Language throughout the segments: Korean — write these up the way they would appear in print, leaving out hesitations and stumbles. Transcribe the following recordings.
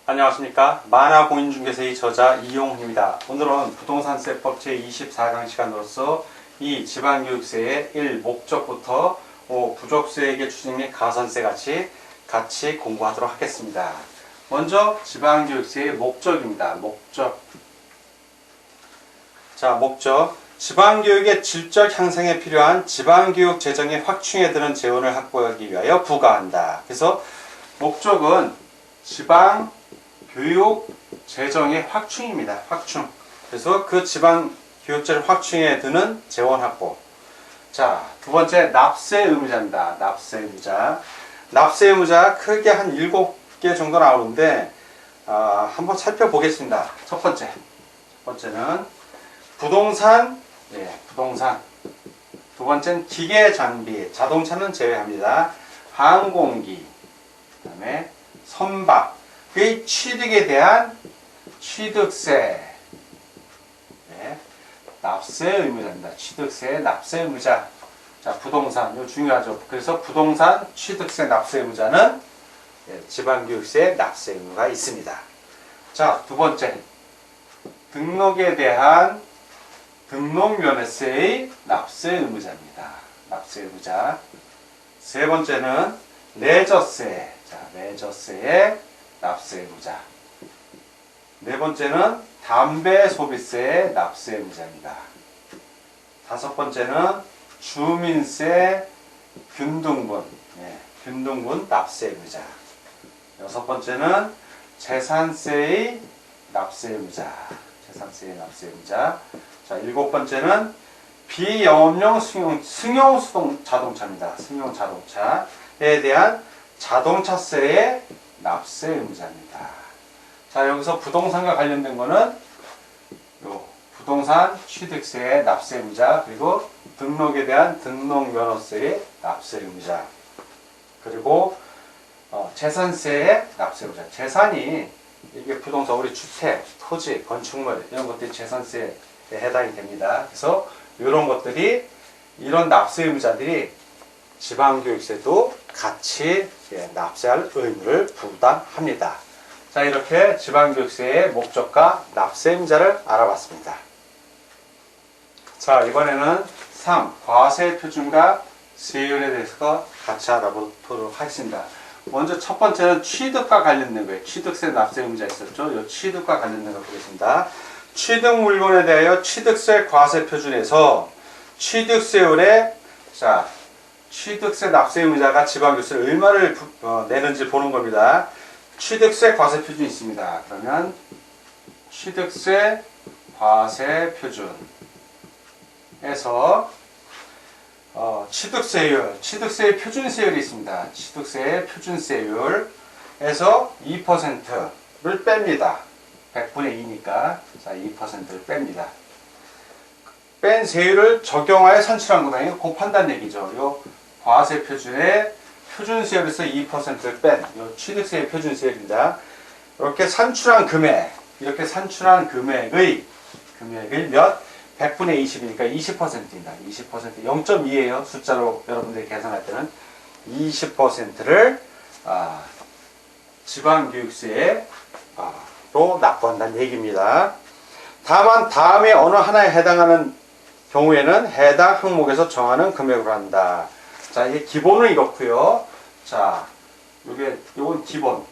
안녕하십니까. 만화공인중개사의 저자 이용훈입니다. 오늘은 부동산세법 제24강 시간으로서 이 지방교육세의 1. 목적부터 5. 부족수익의 추징 및 가산세 같이 공부하도록 하겠습니다. 먼저 지방교육세의 목적입니다. 목적. 자, 목적. 지방교육의 질적 향상에 필요한 지방교육 재정의 확충에 드는 재원을 확보하기 위하여 부과한다. 그래서 목적은 지방교육 재정의 확충입니다. 확충. 그래서 그 지방교육재정 확충에 드는 재원 확보. 자, 두 번째 납세 의무자입니다. 납세 의무자. 납세 의무자 크게 한 7개 정도 나오는데 한번 살펴보겠습니다. 첫 번째는 부동산. 부동산. 두 번째는 기계 장비, 자동차는 제외합니다. 항공기, 그 다음에 선박, 그의 취득에 대한 취득세, 납세 의무자입니다. 취득세, 납세 의무자. 자, 부동산, 이거 중요하죠. 그래서 부동산, 취득세, 납세 의무자는 지방교육세, 납세 의무가 있습니다. 자, 두 번째, 등록에 대한 등록면허세의 납세 의무자입니다. 납세 의무자. 세 번째는 레저세. 자, 레저세의 납세 의무자. 네 번째는 담배 소비세의 납세 의무자입니다. 다섯 번째는 주민세 균등분. 균등분 납세 의무자. 여섯 번째는 재산세의 납세 의무자. 재산세의 납세 의무자. 자, 일곱 번째는 비영업용 승용 자동차입니다. 승용 자동차에 대한 자동차세의 납세 의무자입니다. 자, 여기서 부동산과 관련된 거는 요 부동산 취득세의 납세 의무자, 그리고 등록에 대한 등록면허세의 납세 의무자, 그리고 재산세의 납세 의무자. 재산이 이게 부동산, 우리 주택, 토지, 건축물 이런 것들이 재산세에 해당이 됩니다. 그래서 이런 것들이, 이런 납세 의무자들이 지방교육세도 같이 납세할 의무를 부담합니다. 자, 이렇게 지방교육세의 목적과 납세 의무자를 알아봤습니다. 자, 이번에는 3. 과세표준과 세율에 대해서 같이 알아보도록 하겠습니다. 먼저 첫 번째는 취득과 관련된 거예요. 취득세 납세 의무자 있었죠. 이 취득과 관련된 거 보겠습니다. 취득 물건에 대하여 취득세 과세 표준에서 취득세율에, 자, 취득세 납세 의무자가 지방교육세를 얼마를 내는지 보는 겁니다. 취득세 과세 표준이 있습니다. 그러면 취득세 과세 표준에서 취득세율, 취득세의 표준세율이 있습니다. 취득세의 표준세율에서 2%를 뺍니다. 100분의 2니까, 자, 2%를 뺍니다. 뺀 세율을 적용하여 산출한 거다. 곱한다는 얘기죠. 요 과세 표준의 표준세율에서 2%를 뺀 요 취득세의 표준세율입니다. 이렇게 산출한 금액, 금액의 몇? 100분의 20이니까 20%입니다. 20%, 0.2예요. 숫자로 여러분들이 계산할 때는 20%를 지방교육세에 로 납부한다는 얘기입니다. 다만 다음에 어느 하나에 해당하는 경우에는 해당 항목에서 정하는 금액으로 한다. 자, 이게 기본은 이렇고요. 자, 요건 기본.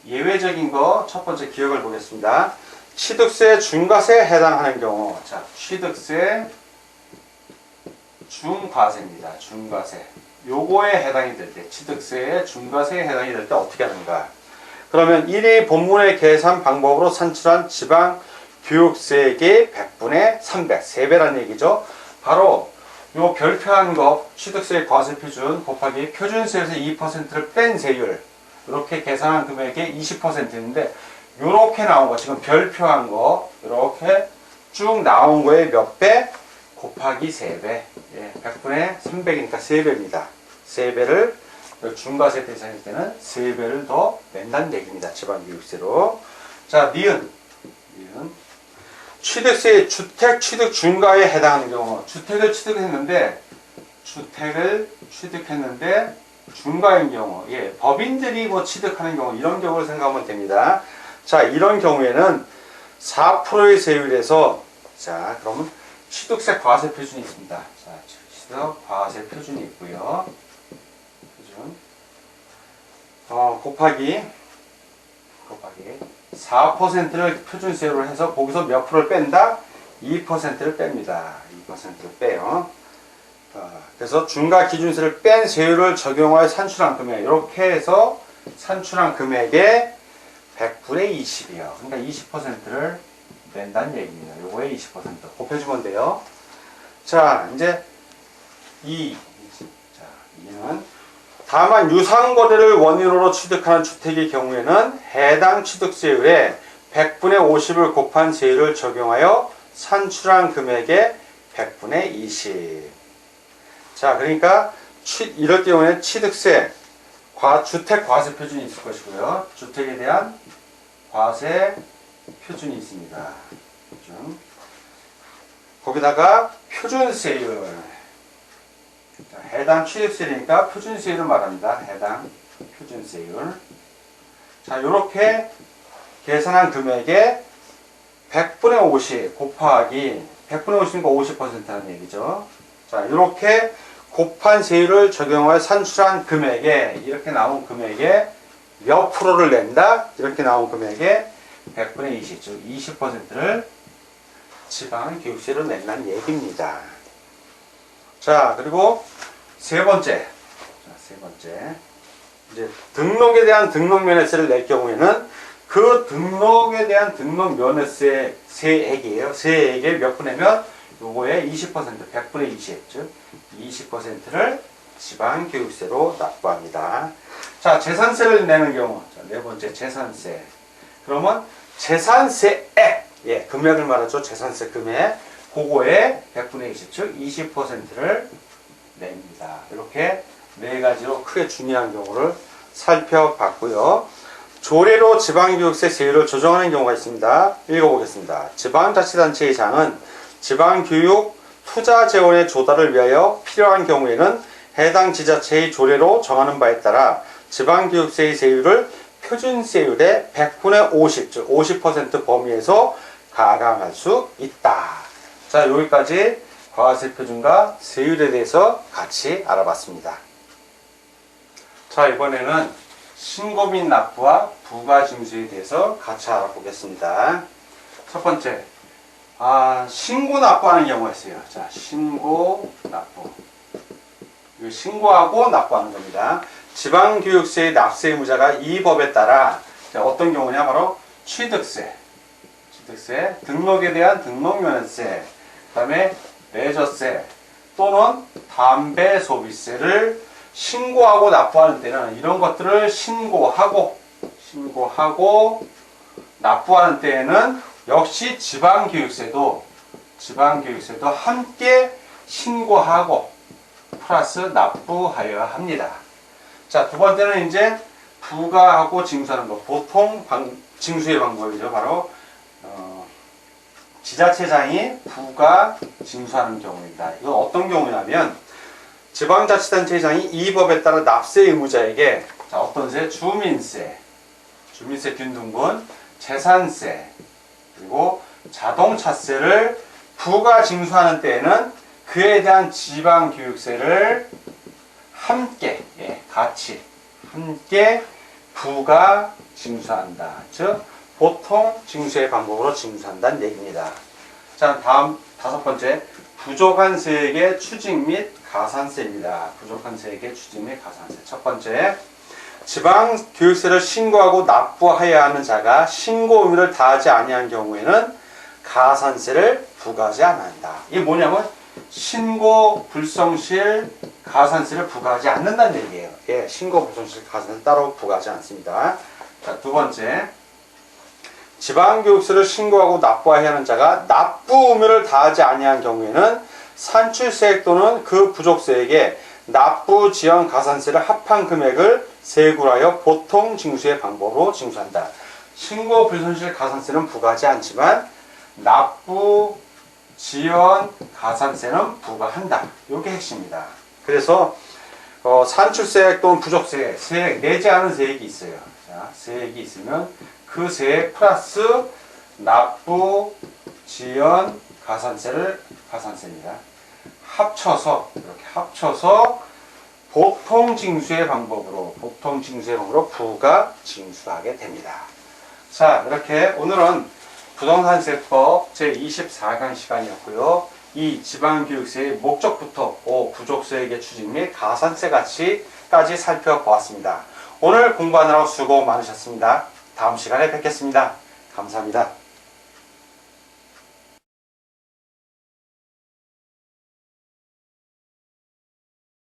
예외적인 거 첫 번째 기억을 보겠습니다. 취득세 중과세에 해당하는 경우, 자, 취득세 중과세입니다. 중과세. 요거에 해당이 될 때, 취득세의 중과세에 해당이 될 때 어떻게 하는가? 그러면 1위 본문의 계산 방법으로 산출한 지방 교육세액의 100분의 300, 3배라는 얘기죠. 바로 요 별표한 거, 취득세 과세 표준 곱하기 표준세에서 2%를 뺀 세율, 이렇게 계산한 금액의 20%인데, 요렇게 나온 거, 지금 별표한 거, 이렇게 쭉 나온 거에 몇 배? 곱하기 3배. 100분의 300이니까 3배입니다. 3배를 중과세 대상일 때는 3배를 더 낸다는 얘기입니다. 지방교육세로. 자, 니은. 취득세 주택 취득 중과에 해당하는 경우, 주택을 취득했는데 중과인 경우, 예, 법인들이 뭐 취득하는 경우, 이런 경우를 생각하면 됩니다. 자, 이런 경우에는 4%의 세율에서, 자, 그러면 취득세 과세 표준이 있습니다. 자, 취득 과세 표준이 있고요. 표준. 곱하기 4%를 표준세율로 해서 거기서 몇 프로를 뺀다? 2%를 뺍니다. 2%를 빼요. 그래서 중과 기준세를 뺀 세율을 적용하여 산출한 금액, 이렇게 해서 산출한 금액의 100분의 20이요. 그러니까 20%를 낸다는 얘기입니다. 요거에 20% 곱해주면 돼요. 자, 이제 2는 다만 유상거래를 원인으로 취득하는 주택의 경우에는 해당 취득세율에 100분의 50을 곱한 세율을 적용하여 산출한 금액의 100분의 20. 자, 그러니까 이럴 경우에는 취득세, 주택 과세 표준이 있을 것이고요. 주택에 대한 과세 표준이 있습니다. 표준. 거기다가 표준세율. 자, 해당 취득세율이니까 표준세율을 말합니다. 해당 표준세율. 자, 요렇게 계산한 금액에 100분의 50 곱하기 100분의 50이니까 50%라는 얘기죠. 자, 요렇게 곱한 세율을 적용하여 산출한 금액에, 이렇게 나온 금액에 몇 프로를 낸다? 이렇게 나온 금액에 100분의 20, 즉 20%를 지방교육세로 낸다는 얘기입니다. 자, 그리고 세 번째. 이제 등록에 대한 등록면허세를 낼 경우에는 그 등록에 대한 등록면허세액이에요. 세액에 몇 분이면 요거에 20%, 100분의 20, 즉 20%를 지방교육세로 납부합니다. 자, 재산세를 내는 경우, 자, 네 번째 재산세. 그러면 재산세액, 예, 금액을 말하죠. 재산세 금액. 그거에 100분의 20, 즉 20%를 냅니다. 이렇게 네 가지로 크게 중요한 경우를 살펴봤고요. 조례로 지방교육세 세율을 조정하는 경우가 있습니다. 읽어보겠습니다. 지방자치단체의 장은 지방교육 투자 재원의 조달을 위하여 필요한 경우에는 해당 지자체의 조례로 정하는 바에 따라 지방교육세의 세율을 표준세율의 100분의 50, 즉 50% 범위에서 가감할 수 있다. 자, 여기까지 과세 표준과 세율에 대해서 같이 알아봤습니다. 자, 이번에는 신고 및 납부와 부가징수에 대해서 같이 알아보겠습니다. 첫 번째, 신고 납부하는 경우가 있어요. 자, 신고 납부. 신고하고 납부하는 겁니다. 지방교육세의 납세 의무자가 이 법에 따라, 자, 어떤 경우냐, 바로 취득세, 등록에 대한 등록면허세, 그 다음에 레저세 또는 담배 소비세를 신고하고 납부하는 때는, 이런 것들을 신고하고 납부하는 때에는 역시 지방교육세도 함께 신고하고 플러스 납부하여야 합니다. 자, 두 번째는 이제 부가하고 징수하는 것. 보통 징수의 방법이죠. 바로 지자체장이 부가 징수하는 경우입니다. 이건 어떤 경우냐면 지방자치단체장이 이 법에 따라 납세 의무자에게, 자, 어떤 세? 주민세 균등분, 재산세, 그리고 자동차세를 부가 징수하는 때에는 그에 대한 지방교육세를 함께, 같이 함께 부가 징수한다. 즉 보통 징수의 방법으로 징수한다는 얘기입니다. 자, 다음 다섯 번째, 부족한 세액의 추징 및 가산세입니다. 부족한 세액의 추징 및 가산세. 첫 번째, 지방교육세를 신고하고 납부하여야 하는 자가 신고 의무를 다하지 아니한 경우에는 가산세를 부과하지 않는다. 이게 뭐냐면 신고 불성실 가산세를 부과하지 않는다는 얘기예요. 예, 신고 불성실 가산세 따로 부과하지 않습니다. 자, 두 번째, 지방교육세를 신고하고 납부해야 하는 자가 납부 의무를 다하지 아니한 경우에는 산출세액 또는 그 부족세액에 납부 지연 가산세를 합한 금액을 세굴하여 보통 징수의 방법으로 징수한다. 신고 불손실 가산세는 부과하지 않지만 납부 지연 가산세는 부과한다. 이게 핵심입니다. 그래서 산출세액 또는 부족세액, 세액, 내지 않은 세액이 있어요. 자, 세액이 있으면 그 세액 플러스 납부, 지연, 가산세입니다. 합쳐서, 이렇게 합쳐서 보통징수의 방법으로 부가 징수하게 됩니다. 자, 이렇게 오늘은 부동산세법 제24강 시간이었고요. 이 지방교육세의 목적부터 부족세액의 추진 및 가산세 가치까지 살펴보았습니다. 오늘 공부하느라고 수고 많으셨습니다. 다음 시간에 뵙겠습니다. 감사합니다.